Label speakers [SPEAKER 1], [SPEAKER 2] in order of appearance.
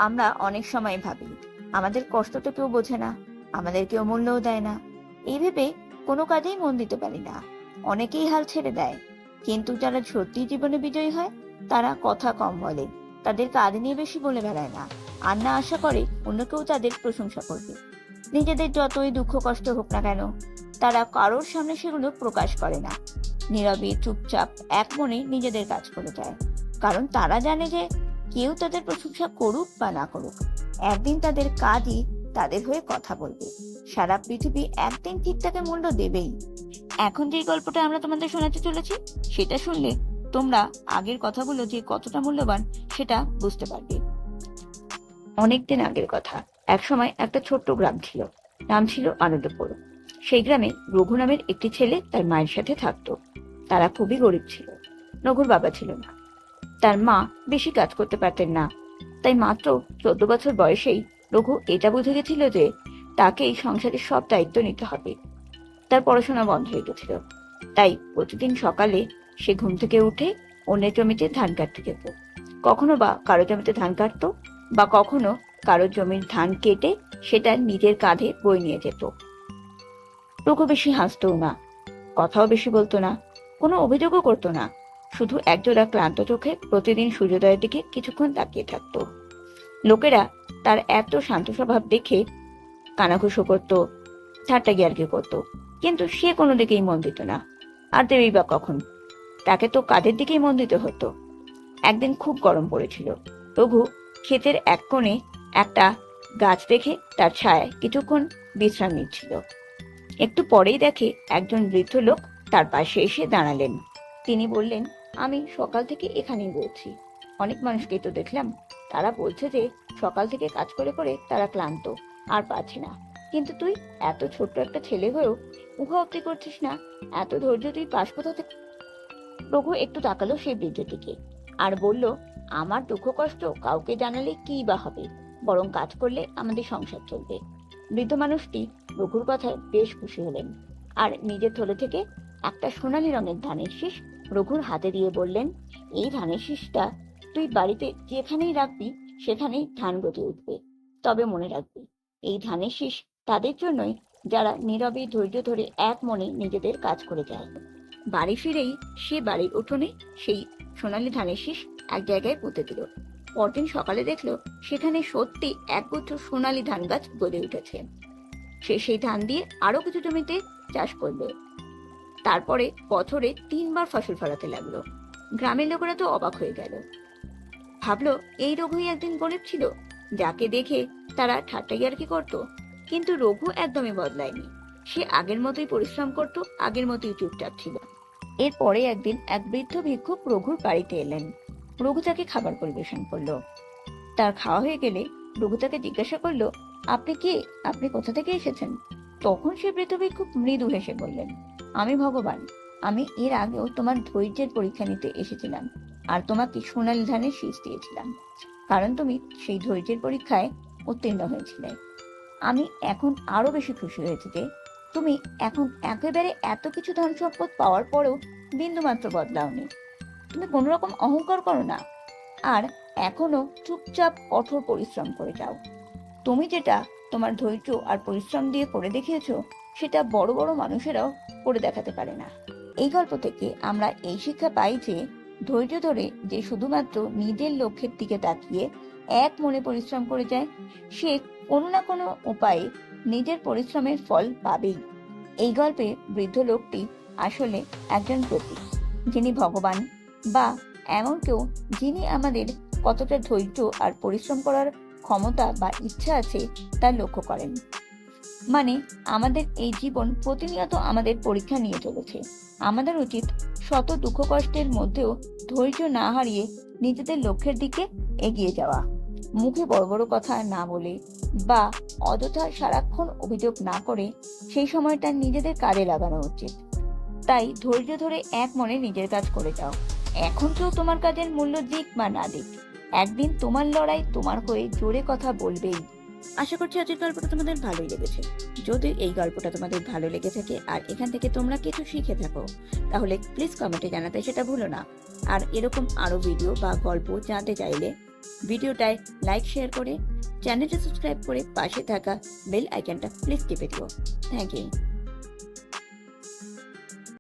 [SPEAKER 1] আমরা অনেক সময় ভাবি আমাদের কষ্ট তো কেউ বোঝে না, আমাদের কেউ মূল্যও দেয় না। এই ভেবে কোনো কাজেই মন দিতে পারি না। অনেকেই হাল ছেড়ে দেয়, কিন্তু যারা সত্যি জীবনে বিজয়ী হয় তারা কথা কম বলে, তাদের কাজ নিয়ে বেশি বলে বেড়ায় না, আর না আশা করে অন্য কেউ তাদের প্রশংসা করবে। নিজেদের যতই দুঃখ কষ্ট হোক না কেন, তারা কারোর সামনে সেগুলো প্রকাশ করে না। নীরবে চুপচাপ এক মনে নিজেদের কাজ করে যায়, কারণ তারা জানে যে কেউ তাদের প্রশংসা করুক বা না করুক, একদিন তাদের কাজই তাদের হয়ে কথা বলবে। সারা পৃথিবী একদিন ঠিক তাকে মূল্য দেবেই। এখন যে গল্পটা আমরা তোমাদের শোনাতে চলেছি, সেটা শুনলে তোমরা আগের কথাগুলো যে কতটা মূল্যবান সেটা বুঝতে পারবে। অনেকদিন আগের কথা, এক সময় একটা ছোট্ট গ্রাম ছিল, নাম ছিল আনন্দপুর। সেই গ্রামে রঘু নামের একটি ছেলে তার মায়ের সাথে থাকতো। তারা খুবই গরিব ছিল। রঘুর বাবা ছিল না, তার মা বেশি কাজ করতে পারতেন না। তাই মাত্র 14 বছর বয়সেই রঘু এটা বুঝে গেছিল যে তাকেই সংসারের সব দায়িত্ব নিতে হবে। তার পড়াশোনা বন্ধ হয়ে গেছিল, তাই প্রতিদিন সকালে সে ঘুম থেকে উঠে অন্যের জমিতে ধান কাটতে যেত। কখনো বা কারো জমিতে ধান কাটতো, বা কখনো কারো জমির ধান কেটে সেটা নিজের কাঁধে বয়ে নিয়ে যেত। রঘু বেশি হাসতো না, কথাও বেশি বলতো না, কোনো অভিযোগও করতো না। শুধু একজোড়া ক্লান্ত চোখে প্রতিদিন সূর্যোদয়ের দিকে কিছুক্ষণ তাকিয়ে থাকতো। লোকেরা তার এত শান্ত স্বভাব দেখে কানাঘুষো করতো, ঠাট্টা জ্ঞানকে করতো, কিন্তু সে কোনো দিকেই মন দিত না। আর দেবেই বা কখন, তাকে তো কাজের দিকেই মন দিতে হতো। একদিন খুব গরম পড়েছিল। রঘু ক্ষেতের এক কোণে একটা গাছ দেখে তার ছায়ায় কিছুক্ষণ বিশ্রাম নিচ্ছিল। একটু পরেই দেখে একজন বৃদ্ধ লোক তার পাশে এসে দাঁড়ালেন। তিনি বললেন, আমি সকাল থেকে এখানেই বলছি। অনেক মানুষকেই তো দেখলাম, তারা বলছে যে সকাল থেকে কাজ করে করে তারা ক্লান্ত, আর পারছে না। কিন্তু তুই এত ছোট্ট একটা ছেলে হয়েও উহা অব্দি করছিস না, এত ধৈর্য তুই পাস কোথা থেকে? রঘু একটু তাকালো সেই বৃদ্ধের দিকে আর বলল, আমার দুঃখ কষ্ট কাউকে জানালে কি বা হবে, বরং কাজ করলে আমাদের সংসার চলবে। বৃদ্ধ মানুষটি রঘুর কথায় বেশ খুশি হলেন, আর নিজের থলে থেকে একটা সোনালী রঙের ধানের শীষ রঘুর হাতে দিয়ে বললেন, এই ধানের শীষটা তুই বাড়িতে যেখানেই রাখবি সেখানেই ধান গজে উঠবে। তবে মনে রাখবি, এই ধানের শীষ তাদের জন্যই যারা নীরবে ধৈর্য ধরে এক মনে নিজেদের কাজ করে যায়। বাড়ি ফিরেই সে বাড়ির উঠোনে সেই সোনালী ধানের শীষ এক জায়গায় পুঁতে দিল। পরদিন সকালে দেখলো সেখানে সত্যি একগুচ্ছ সোনালী ধান গাছ গড়ে উঠেছে। সে সেই ধান দিয়ে আরো কিছু জমিতে চাষ করলো। তারপরে বছরে 3বার ফসল ফলাতে লাগলো। গ্রামের লোকেরা তো অবাক হয়ে গেল, ভাবলো এই রঘুই একদিন গরিব ছিল, যাকে দেখে তারা ঠাট্টা ইয়ার্কি করতো। কিন্তু রঘু একদমই বদলায়নি, সে আগের মতোই পরিশ্রম করত, আগের মতোই চুপচাপ ছিল। এরপরে একদিন এক বৃদ্ধ ভিক্ষুক রঘুর বাড়িতে এলেন। রঘু তাকে খাবার পরিবেশন করলো। তার খাওয়া হয়ে গেলে রঘু তাকে জিজ্ঞাসা করলো, আপনি কে, আপনি কোথা থেকে এসেছেন? তখন সে বৃদ্ধ ভিক্ষুক মৃদু হেসে বললেন, আমি ভগবান। আমি এর আগেও তোমার ধৈর্যের পরীক্ষা নিতে এসেছিলাম, আর তোমাকে সোনালী ধানের শীষ দিয়েছিলাম, কারণ তুমি সেই ধৈর্যের পরীক্ষায় উত্তীর্ণ হয়েছিলে। আমি এখন আরো বেশি খুশি হয়েছি যে তুমি এখন একেবারে এত কিছু ধন সম্পদ পাওয়ার পরেও বিন্দুমাত্র বদলাওনি। তুমি কোন রকম অহংকার করো না, আর এখনো চুপচাপ কঠোর পরিশ্রম করে যাও। তুমি যেটা তোমার ধৈর্য আর পরিশ্রম দিয়ে করে দেখিয়েছো, সেটা বড় বড় মানুষেরাও করে দেখাতে পারে না। এই গল্প থেকে আমরা এই শিক্ষা পাই যে ধৈর্য ধরে যে শুধুমাত্র নিজের লক্ষ্যের দিকে তাকিয়ে এক মনে পরিশ্রম করে যায়, সে কোনো না কোনো উপায়ে নিজের পরিশ্রমের ফল পাবেই। এই গল্পে বৃদ্ধ লোকটি আসলে একজন প্রতীক, যিনি ভগবান বা এমন কেউ যিনি আমাদের কতটা ধৈর্য আর পরিশ্রম করার ক্ষমতা বা ইচ্ছা আছে তা লক্ষ্য করেন। মানে আমাদের এই জীবন প্রতিনিয়ত আমাদের পরীক্ষা নিয়ে চলেছে। আমাদের উচিত শত দুঃখ কষ্টের মধ্যেও ধৈর্য না হারিয়ে নিজেদের লক্ষ্যের দিকে এগিয়ে যাওয়া। মুখে বড় বড় কথা না বলে বা অযথা সারাক্ষণ অভিযোগ না করে সেই সময়টা নিজেদের কাজে লাগানো উচিত। তাই ধৈর্য ধরে এক মনে নিজের কাজ করে যাও। এখন কেউ তোমার কাজের মূল্য দিক বা না দিক, একদিন তোমার লড়াই তোমার হয়ে জোরে কথা বলবেই। আশা করছি আজকের গল্পটা তোমাদের ভালোই লেগেছে। যদি এই গল্পটা তোমাদের ভালো লেগে থাকে আর এখান থেকে তোমরা কিছু শিখে থাকো, তাহলে প্লিজ কমেন্টে জানাতে সেটা ভুলো না। আর এরকম আরো ভিডিও বা গল্প জানতে চাইলে ভিডিওটায় লাইক শেয়ার করে চ্যানেলটা সাবস্ক্রাইব করে পাশে থাকা বেল আইকনটা প্লিজ টিপে দিও। Thank you.